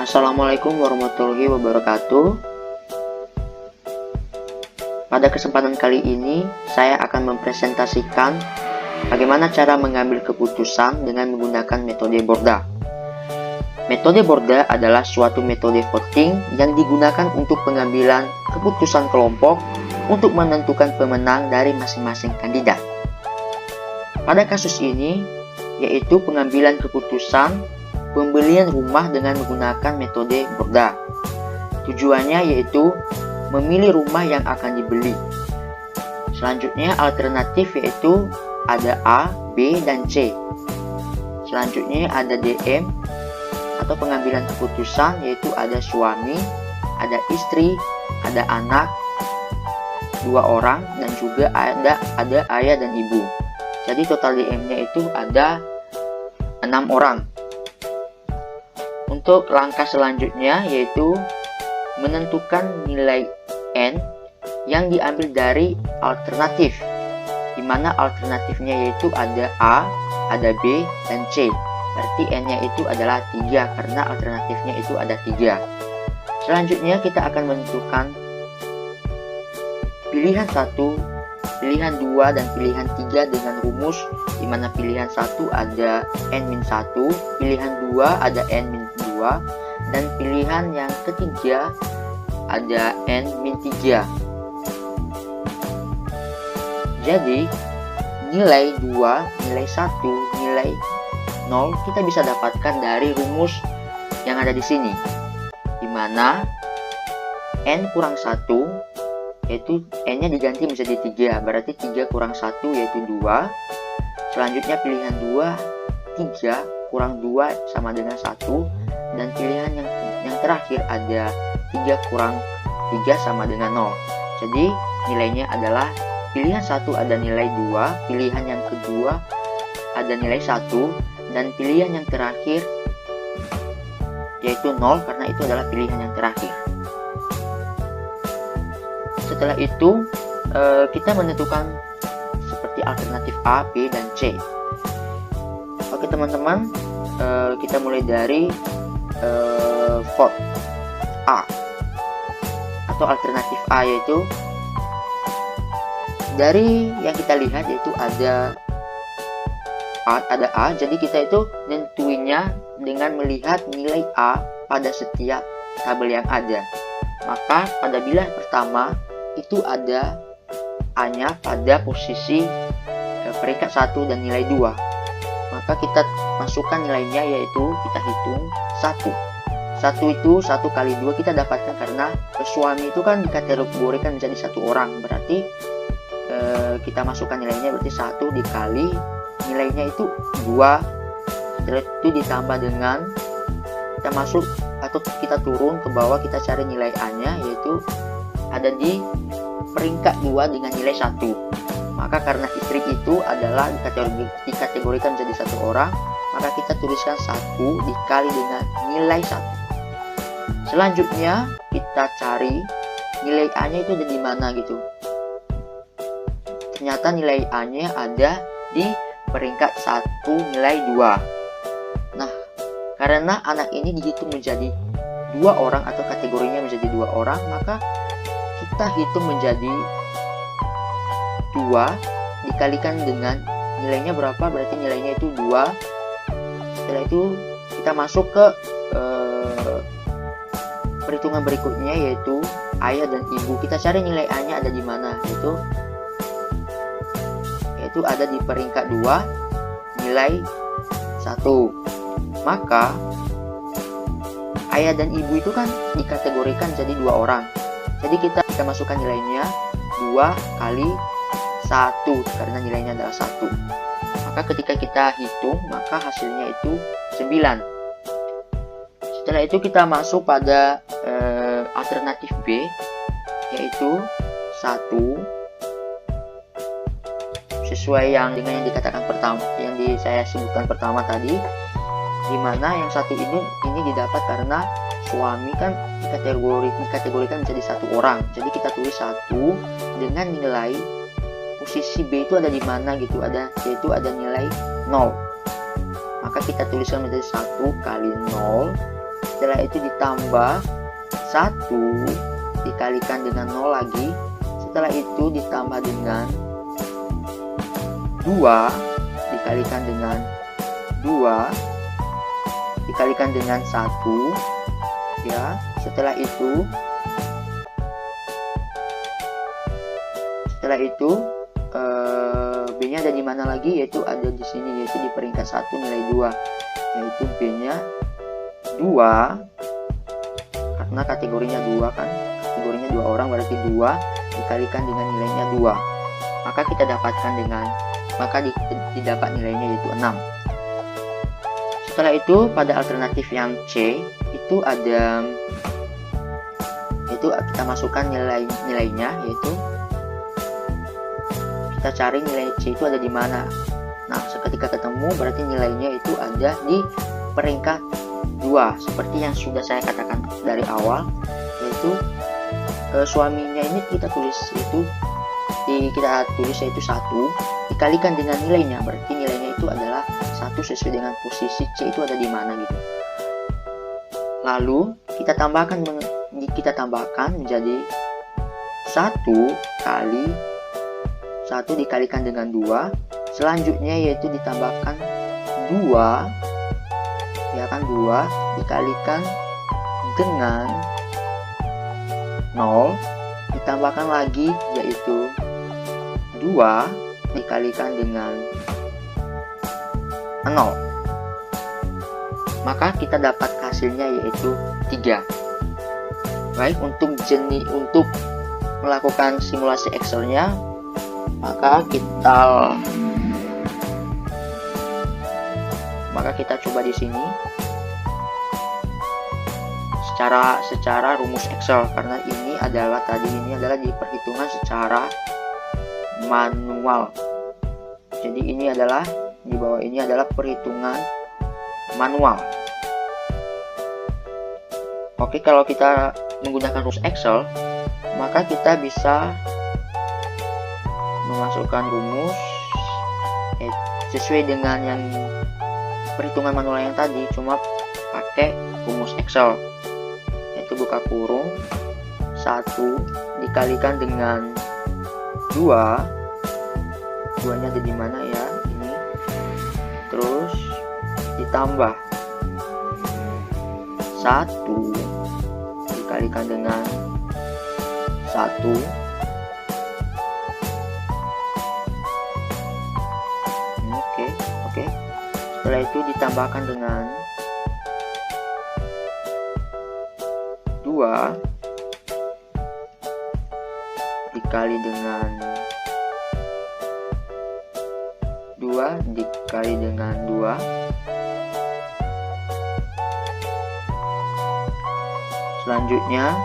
Assalamualaikum warahmatullahi wabarakatuh. Pada kesempatan kali ini, saya akan mempresentasikan bagaimana cara mengambil keputusan dengan menggunakan metode Borda. Metode Borda adalah suatu metode voting yang digunakan untuk pengambilan keputusan kelompok untuk menentukan pemenang dari masing-masing kandidat. Pada kasus ini, yaitu pengambilan keputusan pembelian rumah dengan menggunakan metode Borda. Tujuannya yaitu memilih rumah yang akan dibeli. Selanjutnya alternatif yaitu ada A, B, dan C. Selanjutnya ada DM atau pengambilan keputusan yaitu ada suami, ada istri, ada anak, 2 orang, dan juga ada ayah dan ibu. Jadi total DM-nya itu ada 6 orang. Untuk langkah selanjutnya yaitu menentukan nilai N yang diambil dari alternatif, di mana alternatifnya yaitu ada A, ada B, dan C. Berarti N-nya itu adalah 3 karena alternatifnya itu ada 3. Selanjutnya kita akan menentukan pilihan 1, pilihan 2, dan pilihan 3 dengan rumus, di mana pilihan 1 ada N-1, pilihan 2 ada N-2, dan pilihan yang ketiga ada N-3. Jadi nilai 2, nilai 1, nilai 0 kita bisa dapatkan dari rumus yang ada di sini, di mana N kurang 1 yaitu N-nya diganti menjadi 3, berarti 3 kurang 1 yaitu 2. Selanjutnya pilihan 2, 3 kurang 2 sama dengan 1, dan pilihan yang terakhir ada 3 kurang 3 sama dengan 0. Jadi nilainya adalah pilihan 1 ada nilai 2, pilihan yang kedua ada nilai 1, dan pilihan yang terakhir yaitu 0 karena itu adalah pilihan yang terakhir. Setelah itu kita menentukan seperti alternatif A, B, dan C. Oke teman-teman, kita mulai dari vote A atau alternatif A, yaitu dari yang kita lihat yaitu ada A, jadi kita itu nentuinnya dengan melihat nilai A pada setiap tabel yang ada. Maka pada bilah pertama itu ada A-nya pada posisi peringkat 1 dan nilai 2. Maka kita masukkan nilainya, yaitu kita hitung 1. 1 itu 1 kali 2 kita dapatkan karena suami itu kan dikategorikan menjadi 1 orang. Berarti kita masukkan nilainya, berarti 1 dikali nilainya itu 2. Setelah itu ditambah dengan kita masuk atau kita turun ke bawah, kita cari nilai A-nya, yaitu ada di peringkat 2 dengan nilai 1. Maka karena istri itu adalah dikategorikan menjadi 1 orang, maka kita tuliskan 1 dikali dengan nilai 1. Selanjutnya kita cari nilai A-nya itu ada di mana gitu. Ternyata nilai A-nya ada di peringkat 1 nilai 2. Nah, karena anak ini dihitung menjadi 2 orang atau kategorinya menjadi 2 orang, maka kita hitung menjadi 2 dikalikan dengan nilainya berapa, berarti nilainya itu 2. Setelah itu kita masuk ke perhitungan berikutnya, yaitu ayah dan ibu. Kita cari nilai A-nya ada di mana, yaitu ada di peringkat 2 nilai 1. Maka ayah dan ibu itu kan dikategorikan jadi 2 orang. Jadi kita masukkan nilainya 2 kali 1 karena nilainya adalah 1. Maka ketika kita hitung, maka hasilnya itu 9. Setelah itu kita masuk pada alternatif B, yaitu 1 sesuai dengan yang dikatakan pertama, yang saya sebutkan pertama tadi, di mana yang 1 ini didapat karena suami kan dikategorikan menjadi 1 orang. Jadi kita tulis 1 dengan nilai posisi B itu ada di mana gitu, yaitu ada nilai 0. Maka kita tuliskan menjadi 1 kali 0 setelah itu ditambah 1 dikalikan dengan 0 lagi, setelah itu ditambah dengan 2 dikalikan dengan 2 dikalikan dengan 1 ya. Setelah itu B nya ada di mana lagi, yaitu ada di sini, yaitu di peringkat 1 nilai 2, yaitu B nya 2 karena kategorinya 2 kan, kategorinya 2 orang, berarti 2 dikalikan dengan nilainya 2, maka kita dapatkan dengan didapat nilainya yaitu 6. Setelah itu pada alternatif yang C itu kita masukkan nilainya, yaitu kita cari nilai C itu ada di mana. Nah, seketika ketemu berarti nilainya itu ada di peringkat 2 seperti yang sudah saya katakan dari awal, yaitu suaminya ini kita tulis yaitu 1 dikalikan dengan nilainya, berarti nilainya itu adalah 1 sesuai dengan posisi C itu ada di mana gitu. Lalu kita tambahkan menjadi 1 kali 1 dikalikan dengan 2, selanjutnya yaitu ditambahkan 2 ya kan, 2 dikalikan dengan 0 ditambahkan lagi yaitu 2 dikalikan dengan 0, maka kita dapat hasilnya yaitu 3. Baik, untuk melakukan simulasi Excel-nya, maka kita coba di sini secara rumus Excel, karena ini adalah di perhitungan secara manual. Jadi ini adalah di bawah ini adalah perhitungan manual. Oke, kalau kita menggunakan rumus Excel, maka kita bisa memasukkan rumus sesuai dengan yang perhitungan manual yang tadi, cuma pakai rumus Excel, yaitu buka kurung 1 dikalikan dengan 2 nya ada di mana ya, ini, terus ditambah 1 dikalikan dengan 1 oke. Setelah itu ditambahkan dengan 2 dikali dengan 2 selanjutnya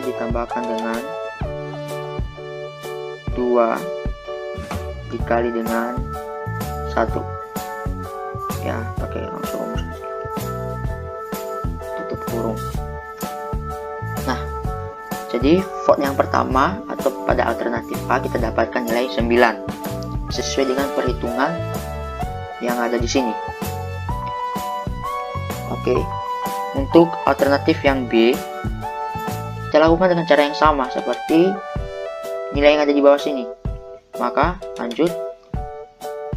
ditambahkan dengan 2 dikali dengan 1 ya, pakai langsung tutup kurung. Nah, jadi vote yang pertama atau pada alternatif A kita dapatkan nilai 9 sesuai dengan perhitungan yang ada di sini. Oke, untuk alternatif yang B kita lakukan dengan cara yang sama seperti nilai yang ada di bawah sini. Maka lanjut,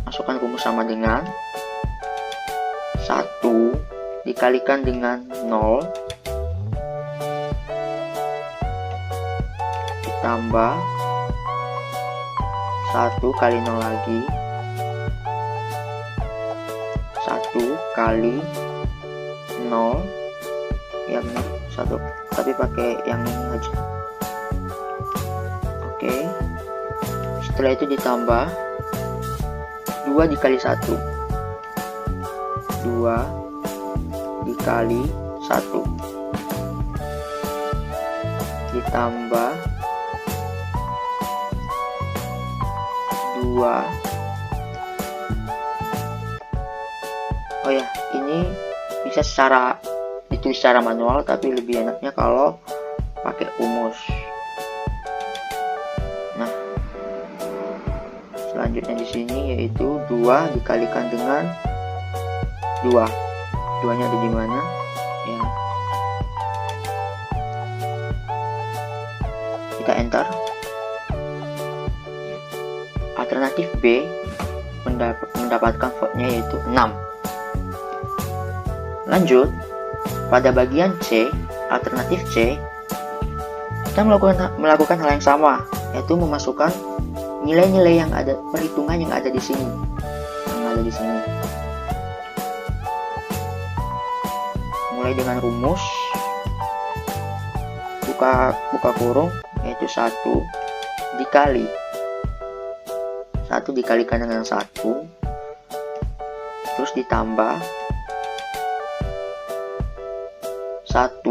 masukkan rumus sama dengan 1 dikalikan dengan 0 ditambah 1 kali 0 lagi, 1 kali 0 ya benar, 1 tapi pakai yang ini aja. Oke, setelah itu ditambah 2 dikali 1, 2 dikali 1 ditambah 2. Oh ya, ini bisa ditulis secara manual, tapi lebih enaknya kalau pakai rumus. Nah, selanjutnya di sini yaitu 2 dikalikan dengan 2. 2-nya ada di mana? Ya. Kita enter. Alternatif B mendapatkan vote-nya yaitu 6. Lanjut, pada bagian C, alternatif C, kita melakukan hal yang sama, yaitu memasukkan nilai-nilai yang ada, perhitungan yang ada di sini. Mulai dengan rumus, buka kurung, yaitu 1 dikali 1 dikalikan dengan 1, terus ditambah 1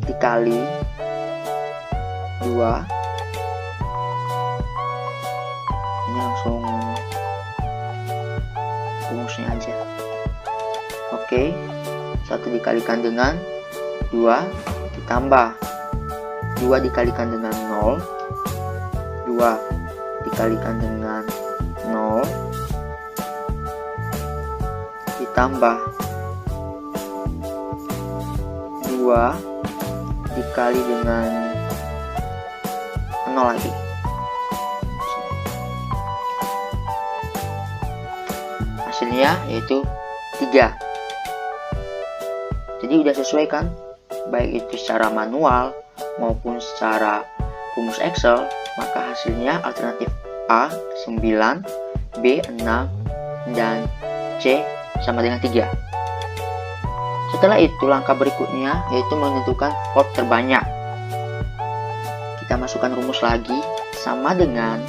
dikali 2. Ini langsung rumusnya aja. Oke, 1 dikalikan dengan 2 ditambah 2 dikalikan dengan 0, 2 dikalikan dengan 0 ditambah 2 dikali dengan 0 lagi. Hasilnya yaitu 3. Jadi udah sesuai kan? Baik itu secara manual maupun secara rumus Excel, maka hasilnya alternatif A 9, B 6, dan C sama dengan 3. Setelah itu langkah berikutnya yaitu menentukan vote terbanyak. Kita masukkan rumus lagi sama dengan,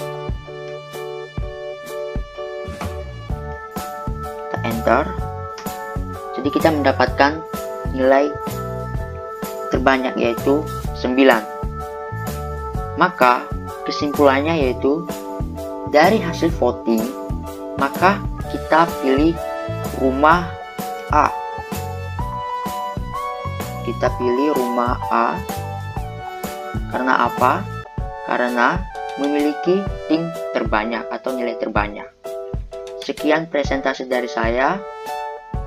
kita enter. Jadi kita mendapatkan nilai terbanyak yaitu 9. Maka kesimpulannya yaitu dari hasil voting, maka kita pilih rumah A. Kita pilih rumah A. Karena apa? Karena memiliki tim terbanyak atau nilai terbanyak. Sekian presentasi dari saya.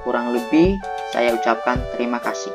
Kurang lebih saya ucapkan terima kasih.